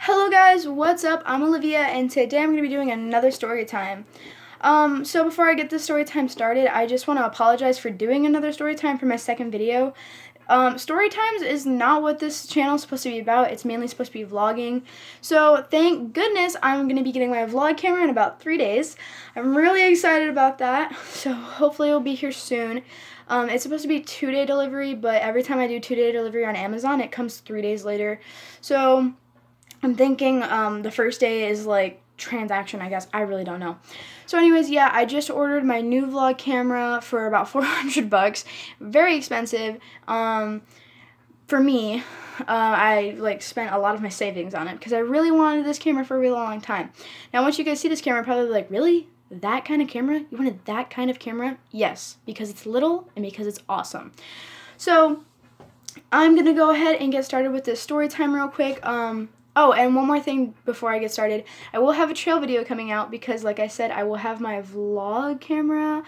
Hello guys, what's up? I'm Olivia and today I'm going to be doing another story time. So before I get this story time started, I just want to apologize for doing another story time for my second video. Story times is not what this channel is supposed to be about. It's mainly supposed to be vlogging. So thank goodness I'm going to be getting my vlog camera in about 3 days. I'm really excited about that. So hopefully it'll be here soon. It's supposed to be 2-day delivery, but every time I do 2-day delivery on Amazon, it comes 3 days later. So I'm thinking the first day is like transaction, I guess. I really don't know. So anyways, yeah, I just ordered my new vlog camera for about $400. Very expensive. For me, I spent a lot of my savings on it because I really wanted this camera for a really long time. Now, once you guys see this camera, probably like, really? That kind of camera? You wanted that kind of camera? Yes, because it's little and because it's awesome. So I'm going to go ahead and get started with this story time real quick. Oh, and one more thing before I get started. I will have a trail video coming out because, like I said, I will have my vlog camera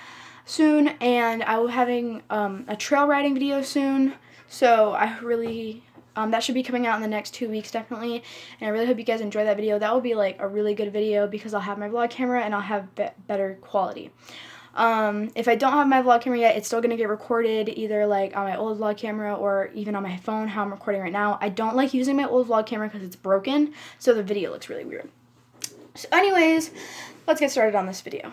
soon, and I will be having a trail riding video soon. So I really, that should be coming out in the next 2 weeks, definitely. And I really hope you guys enjoy that video. That will be like a really good video because I'll have my vlog camera and I'll have better quality. If I don't have my vlog camera yet, it's still going to get recorded either like on my old vlog camera or even on my phone, how I'm recording right now. I don't like using my old vlog camera because it's broken, so the video looks really weird. So anyways, let's get started on this video.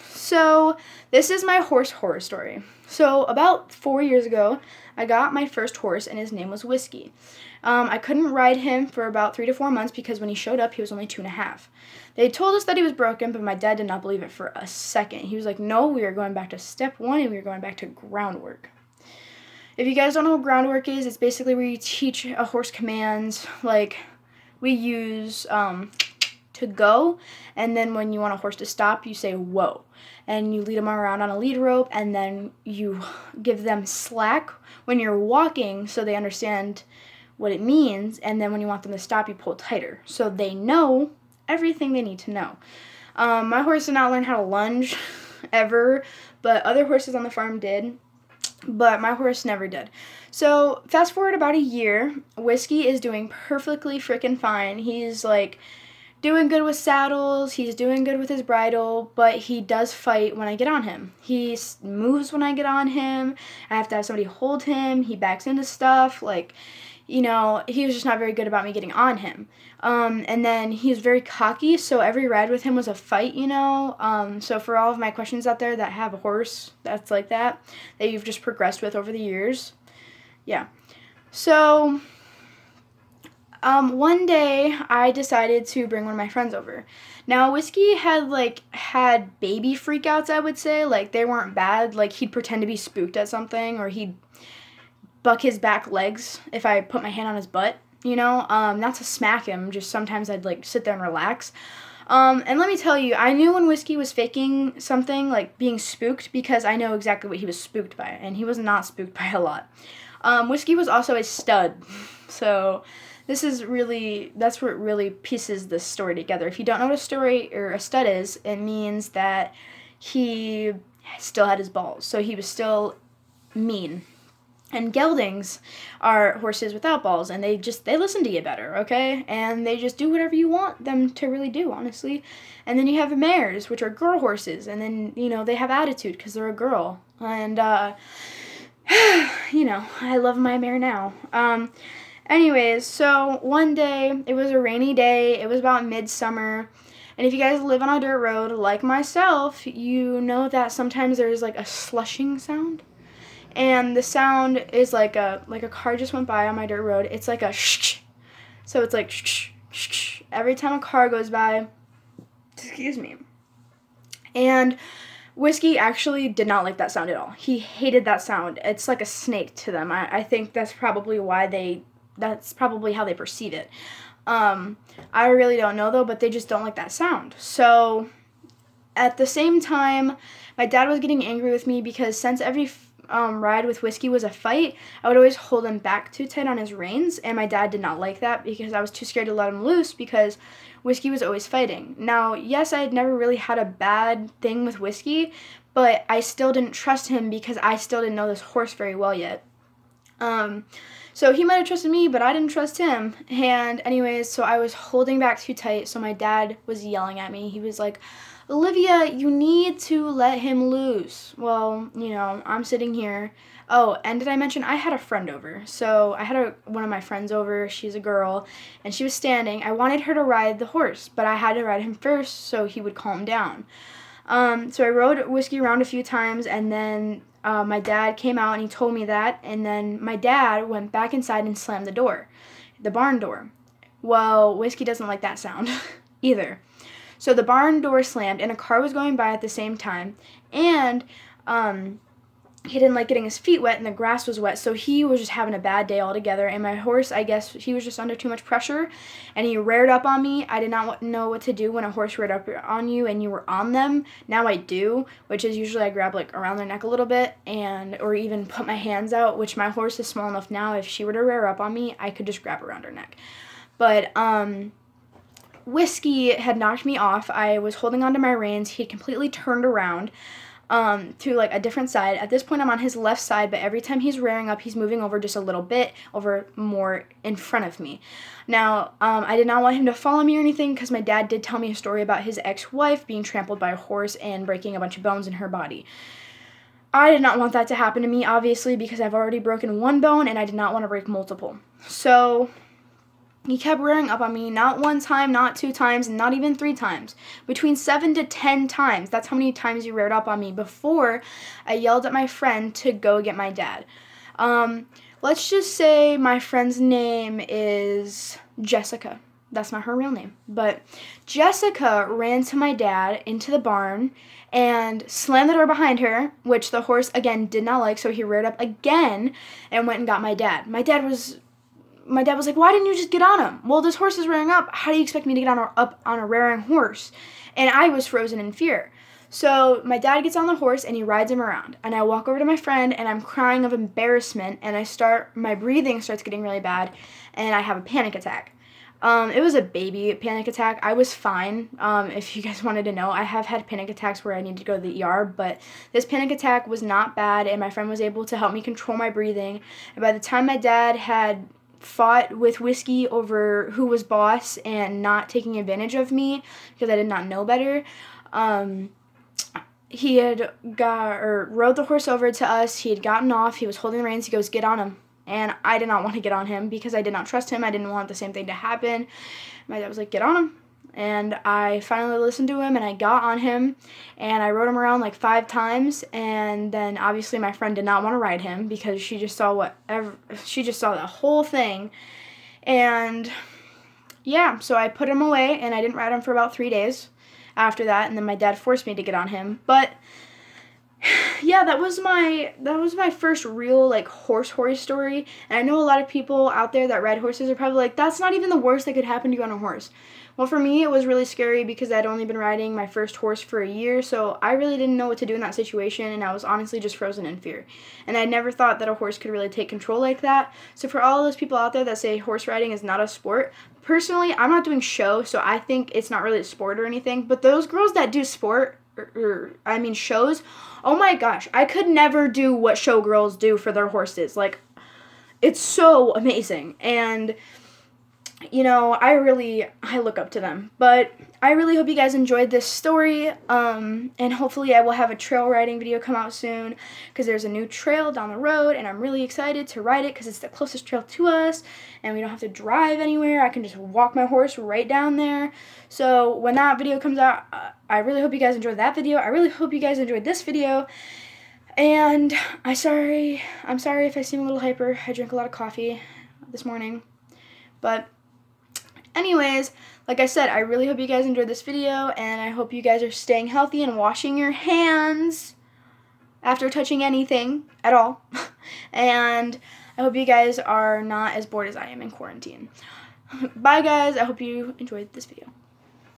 So this is my horse horror story. So about 4 years ago, I got my first horse and his name was Whiskey. I couldn't ride him for about 3 to 4 months because when he showed up, he was only 2.5. They told us that he was broken, but my dad did not believe it for a second. He was like, no, we are going back to step 1 and we are going back to groundwork. If you guys don't know what groundwork is, it's basically where you teach a horse commands. Like we use to go, and then when you want a horse to stop, you say whoa. And you lead them around on a lead rope, and then you give them slack when you're walking so they understand what it means, and then when you want them to stop, you pull tighter. So they know everything they need to know. My horse did not learn how to lunge ever, but other horses on the farm did. But my horse never did. So fast forward about a year, Whiskey is doing perfectly freaking fine. He's like doing good with saddles, he's doing good with his bridle, but he does fight when I get on him. He moves when I get on him. I have to have somebody hold him. He backs into stuff. Like, you know, he was just not very good about me getting on him. And then he's very cocky, so every ride with him was a fight, you know. So for all of my questions out there that have a horse that's like that you've just progressed with over the years, yeah. So one day I decided to bring one of my friends over. Now Whiskey had baby freakouts, I would say. Like they weren't bad. Like he'd pretend to be spooked at something, or he'd buck his back legs if I put my hand on his butt, you know, not to smack him, just sometimes I'd like sit there and relax. And let me tell you, I knew when Whiskey was faking something, like being spooked, because I know exactly what he was spooked by, and he was not spooked by a lot. Whiskey was also a stud, so that's what really pieces this story together. If you don't know what a story or a stud is, it means that he still had his balls, so he was still mean. And geldings are horses without balls, and they listen to you better, okay? And they just do whatever you want them to really do, honestly. And then you have mares, which are girl horses, and then, you know, they have attitude because they're a girl. And, you know, I love my mare now. Anyways, so one day, it was a rainy day, it was about midsummer, and if you guys live on a dirt road like myself, you know that sometimes there's like a slushing sound. And the sound is like a car just went by on my dirt road. It's like a shh. So it's like shh, shh, shh. Every time a car goes by. Excuse me. And Whiskey actually did not like that sound at all. He hated that sound. It's like a snake to them. I think that's probably how they perceive it. I really don't know though, but they just don't like that sound. So at the same time, my dad was getting angry with me because since every ride with Whiskey was a fight, I would always hold him back too tight on his reins, and my dad did not like that because I was too scared to let him loose because Whiskey was always fighting. Now, yes, I had never really had a bad thing with Whiskey, but I still didn't trust him because I still didn't know this horse very well yet. So he might have trusted me, but I didn't trust him. And anyways, so I was holding back too tight, so my dad was yelling at me. He was like, Olivia, you need to let him loose. Well, I'm sitting here. Oh, and did I mention I had a friend over? So I had one of my friends over. She's a girl, and she was standing. I wanted her to ride the horse, but I had to ride him first so he would calm down. So I rode Whiskey around a few times, and then my dad came out and he told me that, and then my dad went back inside and slammed the door, the barn door. Well, Whiskey doesn't like that sound either. So the barn door slammed, and a car was going by at the same time, and he didn't like getting his feet wet, and the grass was wet, so he was just having a bad day altogether. And my horse, I guess he was just under too much pressure, and he reared up on me. I did not know what to do when a horse reared up on you and you were on them. Now I do, which is usually I grab like around their neck a little bit, or even put my hands out, which my horse is small enough now. If she were to rear up on me, I could just grab around her neck. But Whiskey had knocked me off. I was holding onto my reins. He had completely turned around to like a different side. At this point, I'm on his left side, but every time he's rearing up, he's moving over just a little bit, over more in front of me. Now, I did not want him to follow me or anything, because my dad did tell me a story about his ex-wife being trampled by a horse and breaking a bunch of bones in her body. I did not want that to happen to me, obviously, because I've already broken one bone, and I did not want to break multiple. So he kept rearing up on me, not one time, not 2 times, and not even 3 times. Between 7 to 10 times. That's how many times he reared up on me before I yelled at my friend to go get my dad. Let's just say my friend's name is Jessica. That's not her real name. But Jessica ran to my dad into the barn and slammed the door behind her, which the horse, again, did not like, so he reared up again and went and got my dad. My dad was like, why didn't you just get on him? Well, this horse is rearing up. How do you expect me to get up on a rearing horse? And I was frozen in fear. So my dad gets on the horse and he rides him around. And I walk over to my friend and I'm crying of embarrassment. And my breathing starts getting really bad. And I have a panic attack. It was a baby panic attack. I was fine. If you guys wanted to know, I have had panic attacks where I need to go to the ER. But this panic attack was not bad. And my friend was able to help me control my breathing. And by the time my dad had fought with Whiskey over who was boss and not taking advantage of me because I did not know better, he had rode the horse over to us. He had gotten off. He was holding the reins. He goes, get on him. And I did not want to get on him because I did not trust him. I didn't want the same thing to happen. My dad was like, get on him. And I finally listened to him, and I got on him, and I rode him around like 5 times, and then obviously my friend did not want to ride him because she just saw the whole thing. And yeah, so I put him away, and I didn't ride him for about 3 days after that, and then my dad forced me to get on him. But yeah, that was my first real like horse story. And I know a lot of people out there that ride horses are probably like, that's not even the worst that could happen to you on a horse. Well, for me, it was really scary because I'd only been riding my first horse for a year, so I really didn't know what to do in that situation, and I was honestly just frozen in fear. And I never thought that a horse could really take control like that. So for all those people out there that say horse riding is not a sport, personally, I'm not doing show, so I think it's not really a sport or anything. But those girls that do shows, oh my gosh, I could never do what showgirls do for their horses. Like, it's so amazing. And I look up to them. But I really hope you guys enjoyed this story, and hopefully I will have a trail riding video come out soon, because there's a new trail down the road, and I'm really excited to ride it, because it's the closest trail to us, and we don't have to drive anywhere. I can just walk my horse right down there. So when that video comes out, I really hope you guys enjoyed that video. I really hope you guys enjoyed this video, and I'm sorry if I seem a little hyper. I drank a lot of coffee this morning, but anyways, like I said, I really hope you guys enjoyed this video, and I hope you guys are staying healthy and washing your hands after touching anything at all. And I hope you guys are not as bored as I am in quarantine. Bye, guys. I hope you enjoyed this video.